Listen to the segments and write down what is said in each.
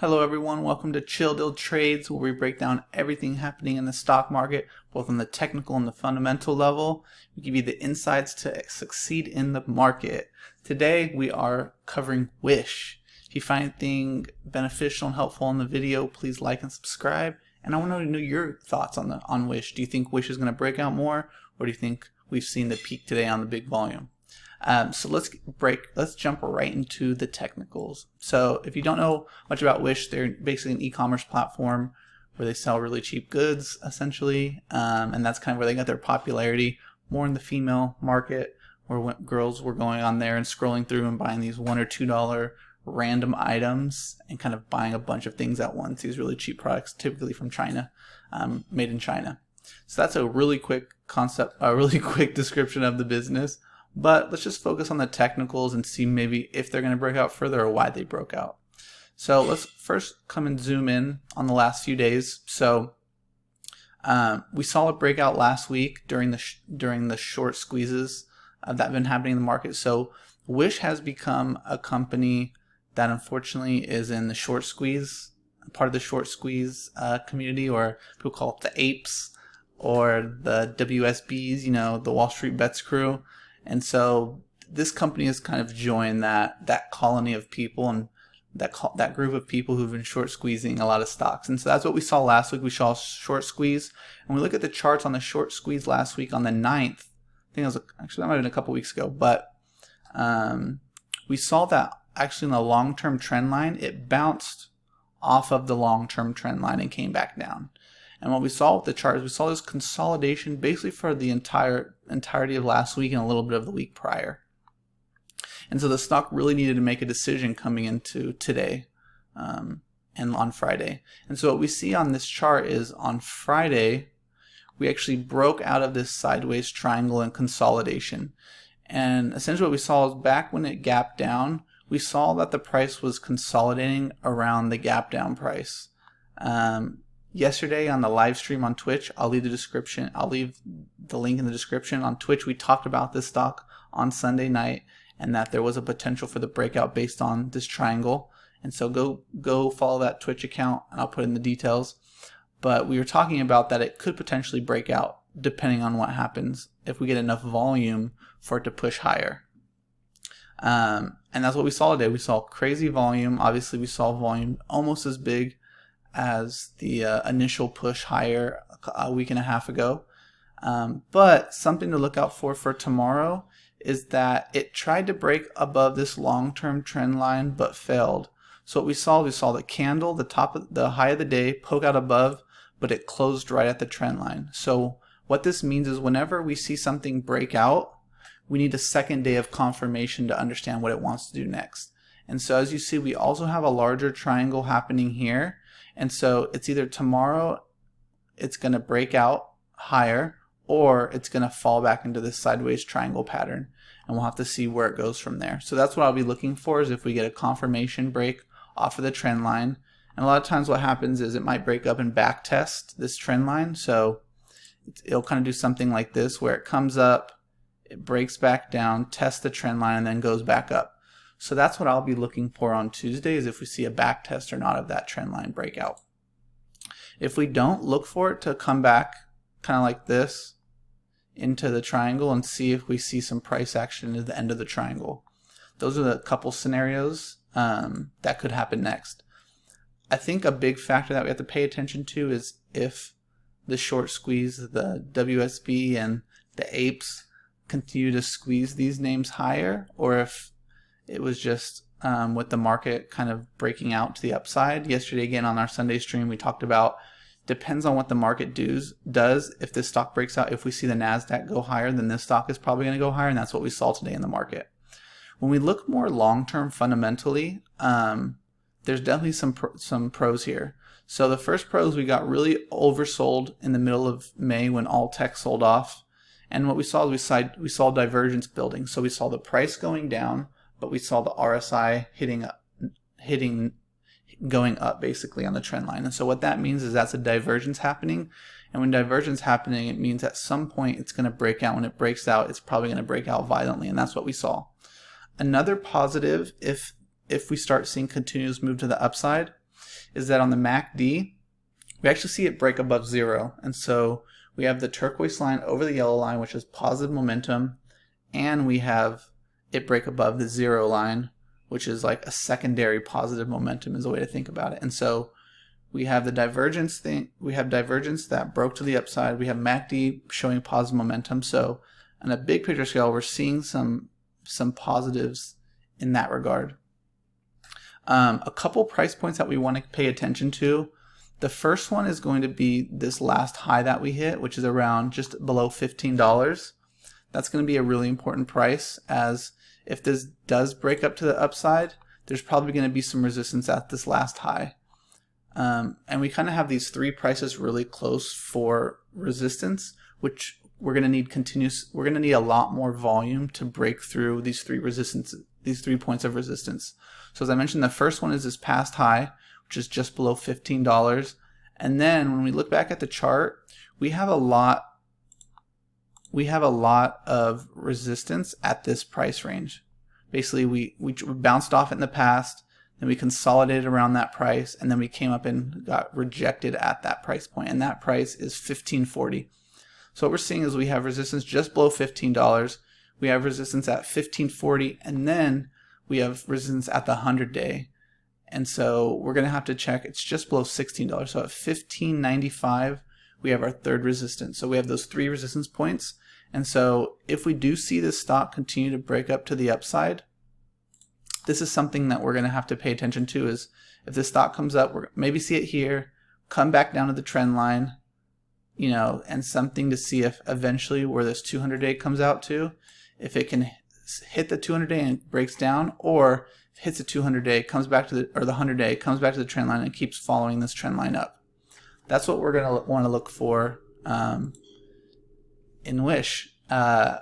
Hello everyone, welcome to Chill Deal Trades, where we break down everything happening in the stock market, both on the technical and the fundamental level. We give you the insights to succeed in the market. Today we are covering Wish. If you find anything beneficial and helpful in the video, please like and subscribe. And I want to know your thoughts on Wish. Do you think Wish is going to break out more, or do you think we've seen the peak today on the big volume? So let's jump right into the technicals. So if you don't know much about Wish, they're basically an e-commerce platform where they sell really cheap goods, essentially, and that's kind of where they got their popularity, more in the female market, where girls were going on there and scrolling through and buying these $1 or $2 random items and kind of buying a bunch of things at once, these really cheap products, typically from China, made in China. So that's a really quick description of the business. But let's just focus on the technicals and see maybe if they're going to break out further or why they broke out. So let's first come and zoom in on the last few days. So we saw it break out last week during the short squeezes that have been happening in the market. So Wish has become a company that unfortunately is in the short squeeze, part of the short squeeze community, or people call it the apes or the WSBs, you know, the Wall Street Bets crew. And so this company has kind of joined that colony of people and that group of people who've been short squeezing a lot of stocks. And so that's what we saw last week. We saw a short squeeze. And we look at the charts on the short squeeze last week on the 9th. I think it was actually, that might have been a couple weeks ago. But we saw that actually in the long-term trend line, it bounced off of the long-term trend line and came back down. And what we saw with the charts, we saw this consolidation basically for the entirety of last week and a little bit of the week prior. And so the stock really needed to make a decision coming into today and on Friday. And so what we see on this chart is on Friday, we actually broke out of this sideways triangle and consolidation. And essentially what we saw is back when it gapped down, we saw that the price was consolidating around the gap down price. Yesterday on the live stream on Twitch, I'll leave the link in the description. On Twitch, we talked about this stock on Sunday night and that there was a potential for the breakout based on this triangle. And so go follow that Twitch account and I'll put in the details. But we were talking about that it could potentially break out depending on what happens if we get enough volume for it to push higher. And that's what we saw today. We saw crazy volume. Obviously, we saw volume almost as big as the initial push higher a week and a half ago. But something to look out for tomorrow is that it tried to break above this long-term trend line but failed. So what we saw the candle, the high of the day, poke out above, but it closed right at the trend line. So what this means is whenever we see something break out, we need a second day of confirmation to understand what it wants to do next. And so as you see, we also have a larger triangle happening here. And so it's either tomorrow it's going to break out higher or it's going to fall back into this sideways triangle pattern. And we'll have to see where it goes from there. So that's what I'll be looking for, is if we get a confirmation break off of the trend line. And a lot of times what happens is it might break up and back test this trend line. So it'll kind of do something like this where it comes up, it breaks back down, tests the trend line, and then goes back up. So that's what I'll be looking for on Tuesday, is if we see a back test or not of that trend line breakout. If we don't, look for it to come back kind of like this into the triangle and see if we see some price action at the end of the triangle. Those are the couple scenarios that could happen next. I think a big factor that we have to pay attention to is if the short squeeze, the WSB and the apes continue to squeeze these names higher, or if it was just with the market kind of breaking out to the upside. Yesterday, again, on our Sunday stream, we talked about depends on what the market does. If this stock breaks out, if we see the NASDAQ go higher, then this stock is probably going to go higher, and that's what we saw today in the market. When we look more long-term fundamentally, there's definitely some pros here. So the first pros, we got really oversold in the middle of May when all tech sold off. And what we saw is we saw divergence building. So we saw the price going down, but we saw the RSI going up basically on the trend line. And so what that means is that's a divergence happening. And when divergence happening, it means at some point it's going to break out. When it breaks out, it's probably going to break out violently. And that's what we saw. Another positive, if we start seeing continuous move to the upside, is that on the MACD, we actually see it break above 0. And so we have the turquoise line over the yellow line, which is positive momentum, and we have it break above the 0 line, which is like a secondary positive momentum is a way to think about it. And so we have the divergence thing, we have divergence that broke to the upside, we have MACD showing positive momentum. So on a big picture scale, we're seeing some positives in that regard. A couple price points that we want to pay attention to. The first one is going to be this last high that we hit, which is around just below $15. That's going to be a really important price, as if this does break up to the upside, there's probably going to be some resistance at this last high. And we kind of have these three prices really close for resistance, which we're going to need we're going to need a lot more volume to break through these three points of resistance. So as I mentioned, the first one is this past high, which is just below $15. And then when we look back at the chart, we have a lot of resistance at this price range. Basically, we bounced off it in the past, then we consolidated around that price, and then we came up and got rejected at that price point, and that price is $15.40. So what we're seeing is we have resistance just below $15, we have resistance at $15.40, and then we have resistance at the 100-day. And so we're going to have to check, it's just below $16. So at $15.95, we have our third resistance. So we have those three resistance points. And so if we do see this stock continue to break up to the upside, this is something that we're going to have to pay attention to. Is if this stock comes up, we're maybe see it here, come back down to the trend line, you know, and something to see if eventually where this 200-day comes out to, if it can hit the 200-day and breaks down, or if it hits the 200-day, comes back to the 100-day, comes back to the trend line and keeps following this trend line up. That's what we're going to want to look for in Wish. I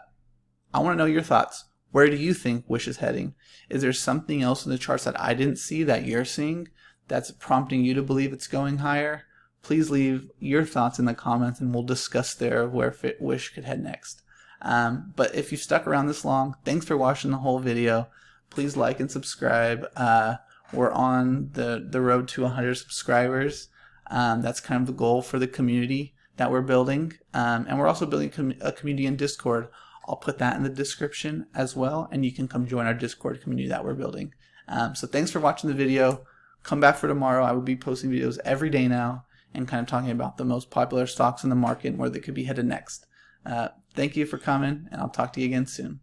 want to know your thoughts. Where do you think Wish is heading? Is there something else in the charts that I didn't see that you're seeing that's prompting you to believe it's going higher? Please leave your thoughts in the comments and we'll discuss there where Wish could head next. But if you've stuck around this long, thanks for watching the whole video. Please like and subscribe. We're on the road to 100 subscribers. That's kind of the goal for the community that we're building. And we're also building a community in Discord. I'll put that in the description as well, and you can come join our Discord community that we're building. So thanks for watching the video. Come back for tomorrow. I will be posting videos every day now and kind of talking about the most popular stocks in the market and where they could be headed next. Thank you for coming, and I'll talk to you again soon.